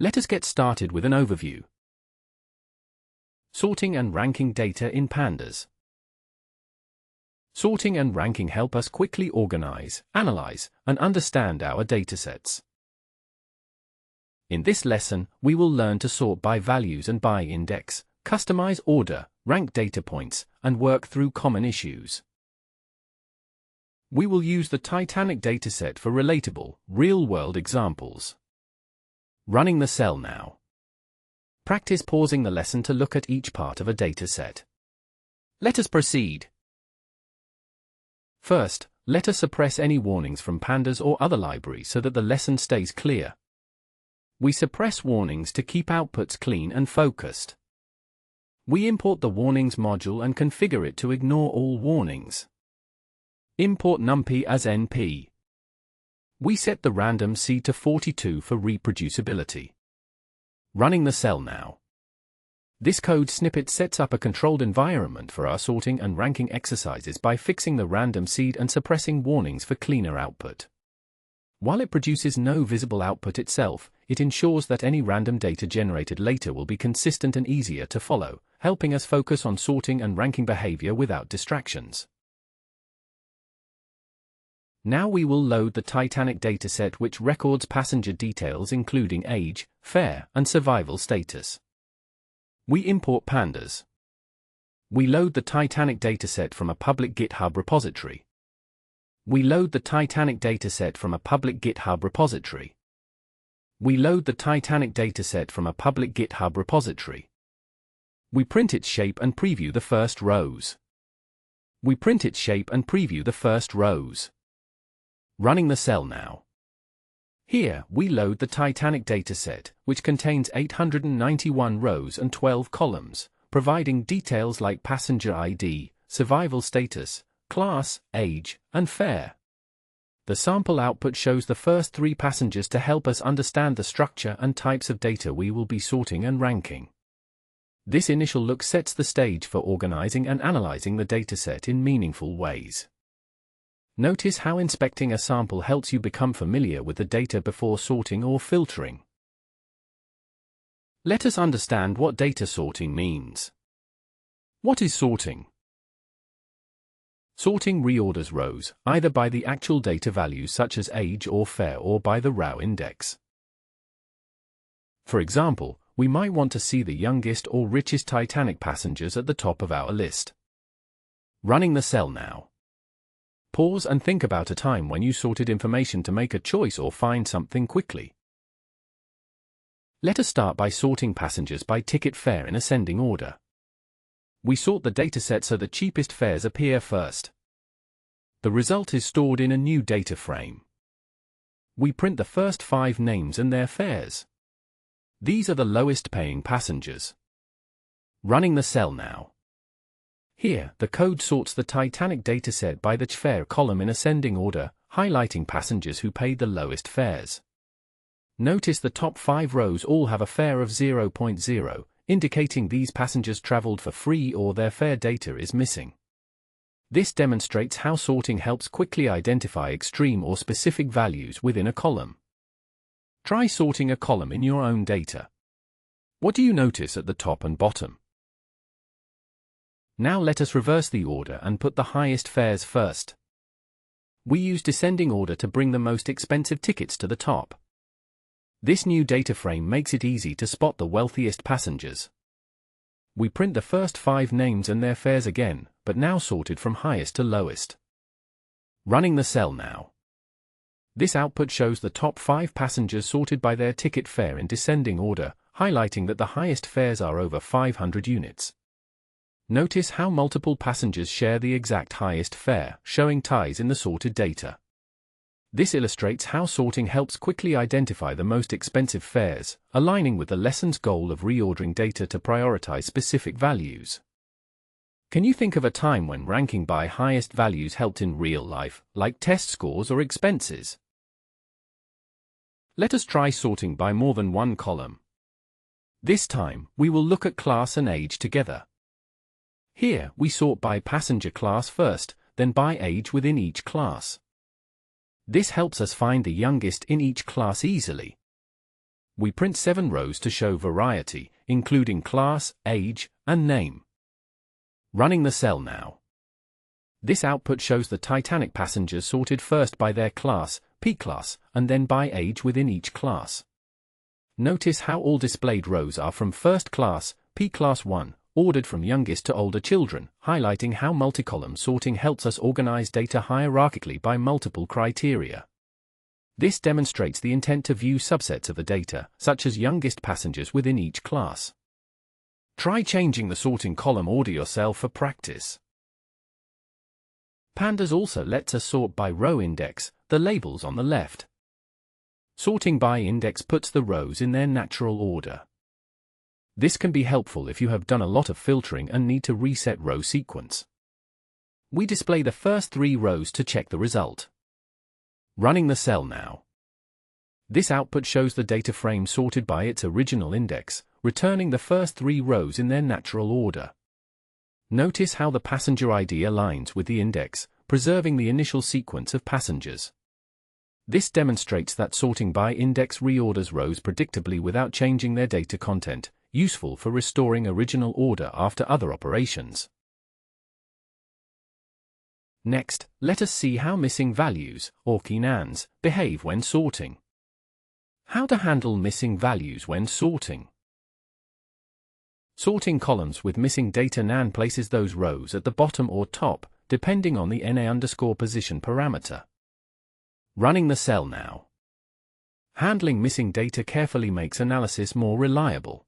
Let us get started with an overview. Sorting and ranking data in Pandas. Sorting and ranking help us quickly organize, analyze, and understand our datasets. In this lesson, we will learn to sort by values and by index, customize order, rank data points, and work through common issues. We will use the Titanic dataset for relatable, real-world examples. Running the cell now. Practice pausing the lesson to look at each part of a dataset. Let us proceed. First, let us suppress any warnings from Pandas or other libraries so that the lesson stays clear. We suppress warnings to keep outputs clean and focused. We import the warnings module and configure it to ignore all warnings. Import numpy as np. We set the random seed to 42 for reproducibility. Running the cell now. This code snippet sets up a controlled environment for our sorting and ranking exercises by fixing the random seed and suppressing warnings for cleaner output. While it produces no visible output itself, it ensures that any random data generated later will be consistent and easier to follow, helping us focus on sorting and ranking behavior without distractions. Now we will load the Titanic dataset, which records passenger details including age, fare, and survival status. We import Pandas. We load the Titanic dataset from a public GitHub repository. We load the Titanic dataset from a public GitHub repository. We load the Titanic dataset from a public GitHub repository. We print its shape and preview the first rows. We print its shape and preview the first rows. Running the cell now. Here, we load the Titanic dataset, which contains 891 rows and 12 columns, providing details like passenger ID, survival status, class, age, and fare. The sample output shows the first 3 passengers to help us understand the structure and types of data we will be sorting and ranking. This initial look sets the stage for organizing and analyzing the dataset in meaningful ways. Notice how inspecting a sample helps you become familiar with the data before sorting or filtering. Let us understand what data sorting means. What is sorting? Sorting reorders rows, either by the actual data values such as age or fare or by the row index. For example, we might want to see the youngest or richest Titanic passengers at the top of our list. Running the cell now. Pause and think about a time when you sorted information to make a choice or find something quickly. Let us start by sorting passengers by ticket fare in ascending order. We sort the dataset so the cheapest fares appear first. The result is stored in a new data frame. We print the first 5 names and their fares. These are the lowest paying passengers. Running the cell now. Here, the code sorts the Titanic dataset by the fare column in ascending order, highlighting passengers who paid the lowest fares. Notice the top 5 rows all have a fare of 0.0, indicating these passengers traveled for free or their fare data is missing. This demonstrates how sorting helps quickly identify extreme or specific values within a column. Try sorting a column in your own data. What do you notice at the top and bottom? Now let us reverse the order and put the highest fares first. We use descending order to bring the most expensive tickets to the top. This new data frame makes it easy to spot the wealthiest passengers. We print the first 5 names and their fares again, but now sorted from highest to lowest. Running the cell now. This output shows the top 5 passengers sorted by their ticket fare in descending order, highlighting that the highest fares are over 500 units. Notice how multiple passengers share the exact highest fare, showing ties in the sorted data. This illustrates how sorting helps quickly identify the most expensive fares, aligning with the lesson's goal of reordering data to prioritize specific values. Can you think of a time when ranking by highest values helped in real life, like test scores or expenses? Let us try sorting by more than one column. This time, we will look at class and age together. Here, we sort by passenger class first, then by age within each class. This helps us find the youngest in each class easily. We print 7 rows to show variety, including class, age, and name. Running the cell now. This output shows the Titanic passengers sorted first by their class, P class, and then by age within each class. Notice how all displayed rows are from first class, P class 1, ordered from youngest to older children, highlighting how multi-column sorting helps us organize data hierarchically by multiple criteria. This demonstrates the intent to view subsets of the data, such as youngest passengers within each class. Try changing the sorting column order yourself for practice. Pandas also lets us sort by row index, the labels on the left. Sorting by index puts the rows in their natural order. This can be helpful if you have done a lot of filtering and need to reset row sequence. We display the first 3 rows to check the result. Running the cell now. This output shows the data frame sorted by its original index, returning the first 3 rows in their natural order. Notice how the passenger ID aligns with the index, preserving the initial sequence of passengers. This demonstrates that sorting by index reorders rows predictably without changing their data content, useful for restoring original order after other operations. Next, let us see how missing values, or key nans, behave when sorting. How to handle missing values when sorting. Sorting columns with missing data nan places those rows at the bottom or top, depending on the na_position parameter. Running the cell now. Handling missing data carefully makes analysis more reliable.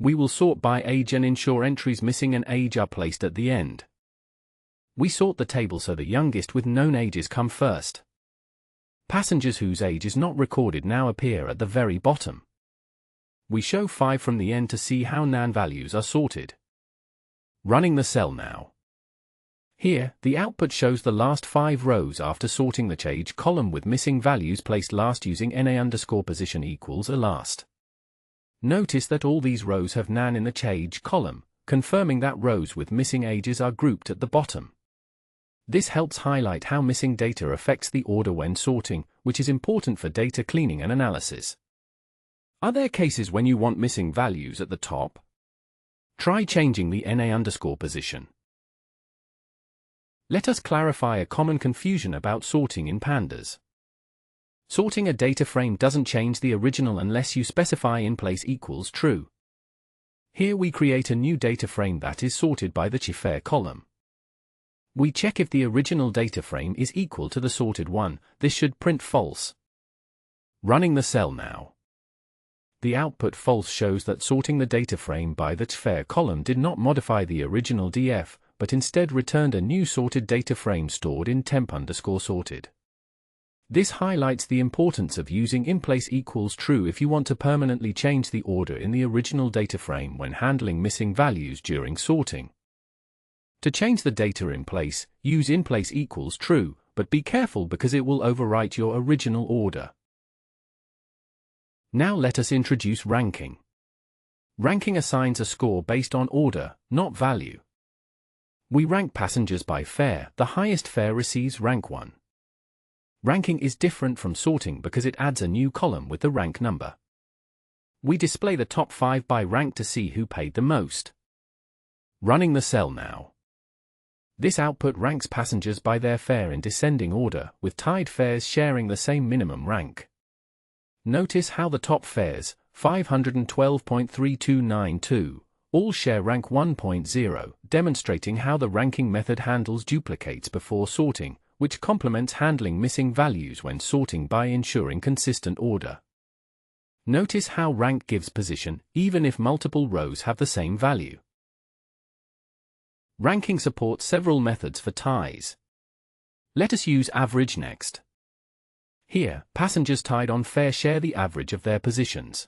We will sort by age and ensure entries missing an age are placed at the end. We sort the table so the youngest with known ages come first. Passengers whose age is not recorded now appear at the very bottom. We show 5 from the end to see how nan values are sorted. Running the cell now. Here, the output shows the last 5 rows after sorting the age column with missing values placed last using na_position equals a last. Notice that all these rows have nan in the age column, confirming that rows with missing ages are grouped at the bottom. This helps highlight how missing data affects the order when sorting, which is important for data cleaning and analysis. Are there cases when you want missing values at the top? Try changing the na_position. Let us clarify a common confusion about sorting in Pandas. Sorting a data frame doesn't change the original unless you specify in place equals true. Here we create a new data frame that is sorted by the chiffre column. We check if the original data frame is equal to the sorted one. This should print false. Running the cell now. The output false shows that sorting the data frame by the chiffre column did not modify the original DF, but instead returned a new sorted data frame stored in temp_sorted. This highlights the importance of using in-place equals true if you want to permanently change the order in the original data frame when handling missing values during sorting. To change the data in place, use in-place equals true, but be careful because it will overwrite your original order. Now let us introduce ranking. Ranking assigns a score based on order, not value. We rank passengers by fare. The highest fare receives rank 1. Ranking is different from sorting because it adds a new column with the rank number. We display the top 5 by rank to see who paid the most. Running the cell now. This output ranks passengers by their fare in descending order, with tied fares sharing the same minimum rank. Notice how the top fares, 512.3292, all share rank 1.0, demonstrating how the ranking method handles duplicates before sorting, which complements handling missing values when sorting by ensuring consistent order. Notice how rank gives position, even if multiple rows have the same value. Ranking supports several methods for ties. Let us use average next. Here, passengers tied on fare share the average of their positions.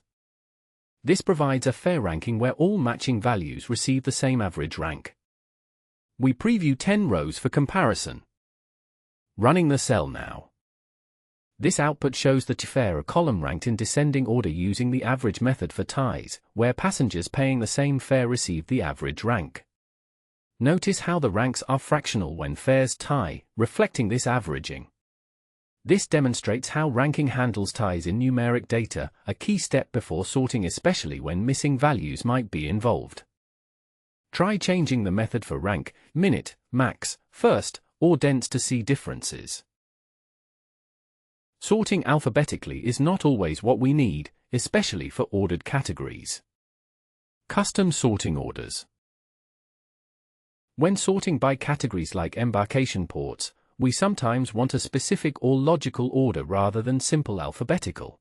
This provides a fair ranking where all matching values receive the same average rank. We preview 10 rows for comparison. Running the cell now. This output shows the fare column ranked in descending order using the average method for ties, where passengers paying the same fare receive the average rank. Notice how the ranks are fractional when fares tie, reflecting this averaging. This demonstrates how ranking handles ties in numeric data, a key step before sorting, especially when missing values might be involved. Try changing the method for rank, minute, max, first, or dense to see differences. Sorting alphabetically is not always what we need, especially for ordered categories. Custom sorting orders. When sorting by categories like embarkation ports, we sometimes want a specific or logical order rather than simple alphabetical.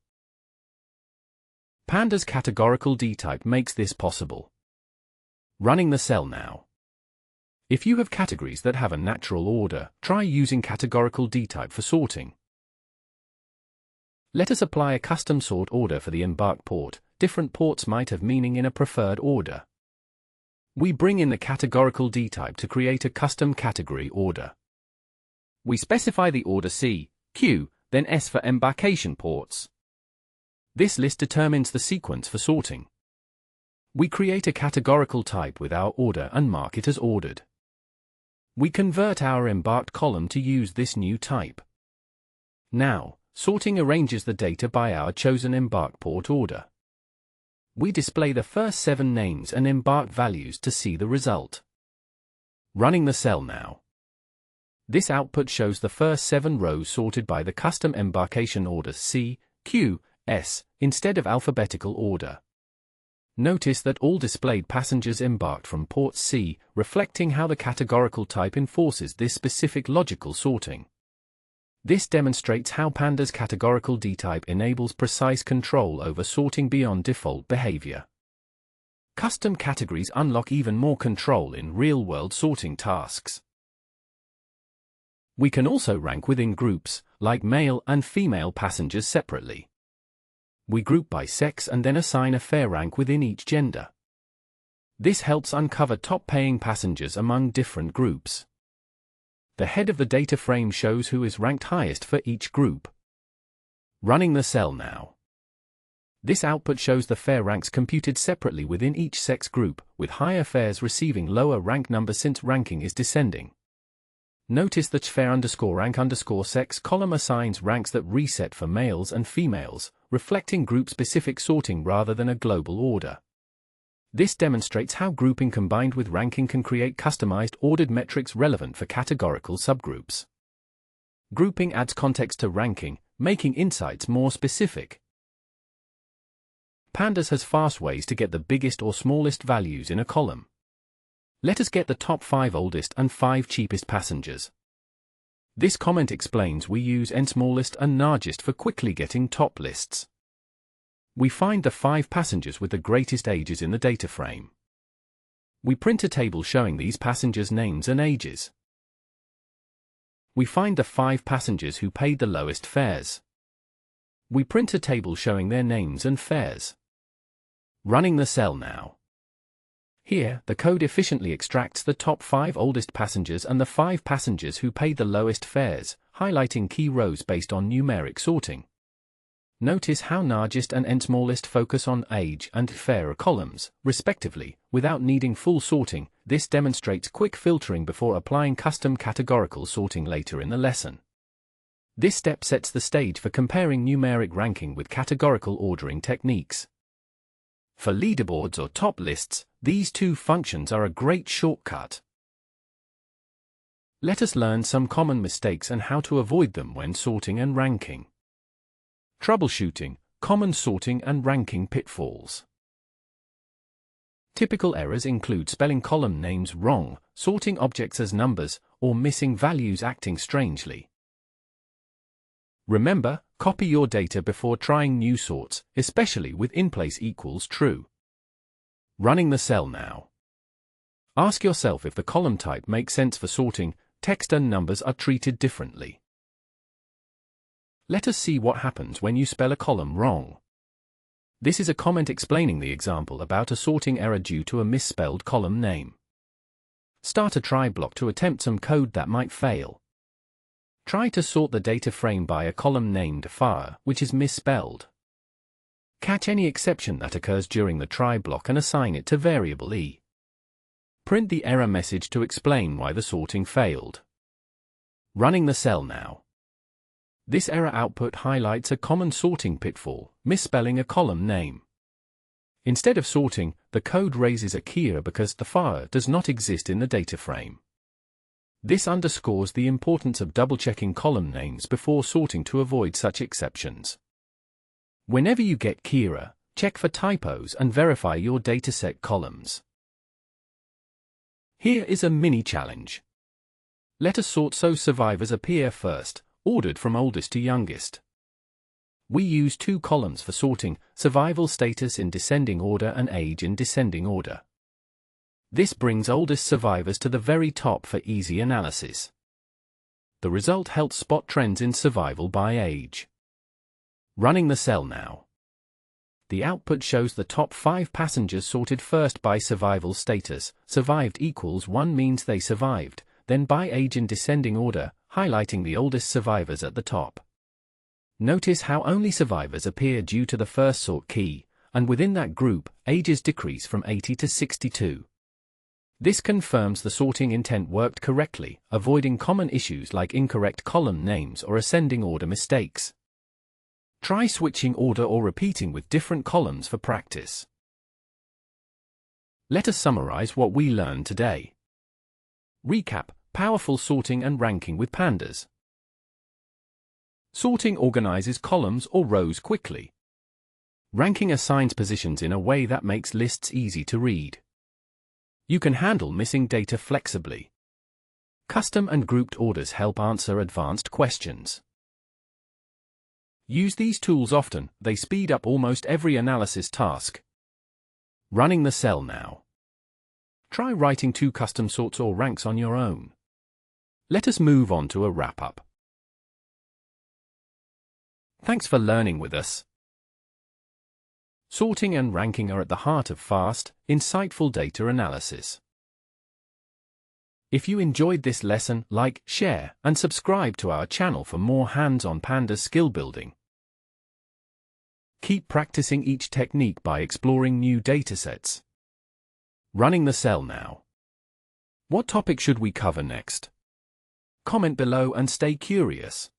Pandas categorical dtype makes this possible. Running the cell now. If you have categories that have a natural order, try using categorical dtype for sorting. Let us apply a custom sort order for the embark port. Different ports might have meaning in a preferred order. We bring in the categorical dtype to create a custom category order. We specify the order C, Q, then S for embarkation ports. This list determines the sequence for sorting. We create a categorical type with our order and mark it as ordered. We convert our embarked column to use this new type. Now, sorting arranges the data by our chosen embark port order. We display the first 7 names and embarked values to see the result. Running the cell now. This output shows the first 7 rows sorted by the custom embarkation order C, Q, S, instead of alphabetical order. Notice that all displayed passengers embarked from port C, reflecting how the categorical type enforces this specific logical sorting. This demonstrates how Pandas categorical dtype enables precise control over sorting beyond default behavior. Custom categories unlock even more control in real-world sorting tasks. We can also rank within groups, like male and female passengers separately. We group by sex and then assign a fair rank within each gender. This helps uncover top-paying passengers among different groups. The head of the data frame shows who is ranked highest for each group. Running the cell now. This output shows the fare ranks computed separately within each sex group, with higher fares receiving lower rank numbers since ranking is descending. Notice that fare_rank_sex column assigns ranks that reset for males and females, reflecting group-specific sorting rather than a global order. This demonstrates how grouping combined with ranking can create customized ordered metrics relevant for categorical subgroups. Grouping adds context to ranking, making insights more specific. Pandas has fast ways to get the biggest or smallest values in a column. Let us get the top 5 oldest and 5 cheapest passengers. This comment explains we use nsmallest and nlargest for quickly getting top lists. We find the 5 passengers with the greatest ages in the data frame. We print a table showing these passengers' names and ages. We find the 5 passengers who paid the lowest fares. We print a table showing their names and fares. Running the cell now. Here, the code efficiently extracts the top 5 oldest passengers and the 5 passengers who paid the lowest fares, highlighting key rows based on numeric sorting. Notice how nlargest and nsmallest focus on age and fare columns, respectively, without needing full sorting. This demonstrates quick filtering before applying custom categorical sorting later in the lesson. This step sets the stage for comparing numeric ranking with categorical ordering techniques. For leaderboards or top lists, these 2 functions are a great shortcut. Let us learn some common mistakes and how to avoid them when sorting and ranking. Troubleshooting, common sorting and ranking pitfalls. Typical errors include spelling column names wrong, sorting objects as numbers, or missing values acting strangely. Remember, copy your data before trying new sorts, especially with in-place equals true. Running the cell now. Ask yourself if the column type makes sense for sorting. Text and numbers are treated differently. Let us see what happens when you spell a column wrong. This is a comment explaining the example about a sorting error due to a misspelled column name. Start a try block to attempt some code that might fail. Try to sort the data frame by a column named fire, which is misspelled. Catch any exception that occurs during the try block and assign it to variable e. Print the error message to explain why the sorting failed. Running the cell now. This error output highlights a common sorting pitfall, misspelling a column name. Instead of sorting, the code raises a key error because the file does not exist in the data frame. This underscores the importance of double-checking column names before sorting to avoid such exceptions. Whenever you get key error, check for typos and verify your dataset columns. Here is a mini challenge. Let us sort so survivors appear first, ordered from oldest to youngest. We use two columns for sorting: survival status in descending order and age in descending order. This brings oldest survivors to the very top for easy analysis. The result helps spot trends in survival by age. Running the cell now. The output shows the top 5 passengers sorted first by survival status. Survived equals 1 means they survived, then by age in descending order, highlighting the oldest survivors at the top. Notice how only survivors appear due to the first sort key, and within that group, ages decrease from 80 to 62. This confirms the sorting intent worked correctly, avoiding common issues like incorrect column names or ascending order mistakes. Try switching order or repeating with different columns for practice. Let us summarize what we learned today. Recap: powerful sorting and ranking with Pandas. Sorting organizes columns or rows quickly. Ranking assigns positions in a way that makes lists easy to read. You can handle missing data flexibly. Custom and grouped orders help answer advanced questions. Use these tools often, they speed up almost every analysis task. Running the cell now. Try writing 2 custom sorts or ranks on your own. Let us move on to a wrap-up. Thanks for learning with us. Sorting and ranking are at the heart of fast, insightful data analysis. If you enjoyed this lesson, like, share, and subscribe to our channel for more hands-on Pandas skill building. Keep practicing each technique by exploring new datasets. Running the cell now. What topic should we cover next? Comment below and stay curious.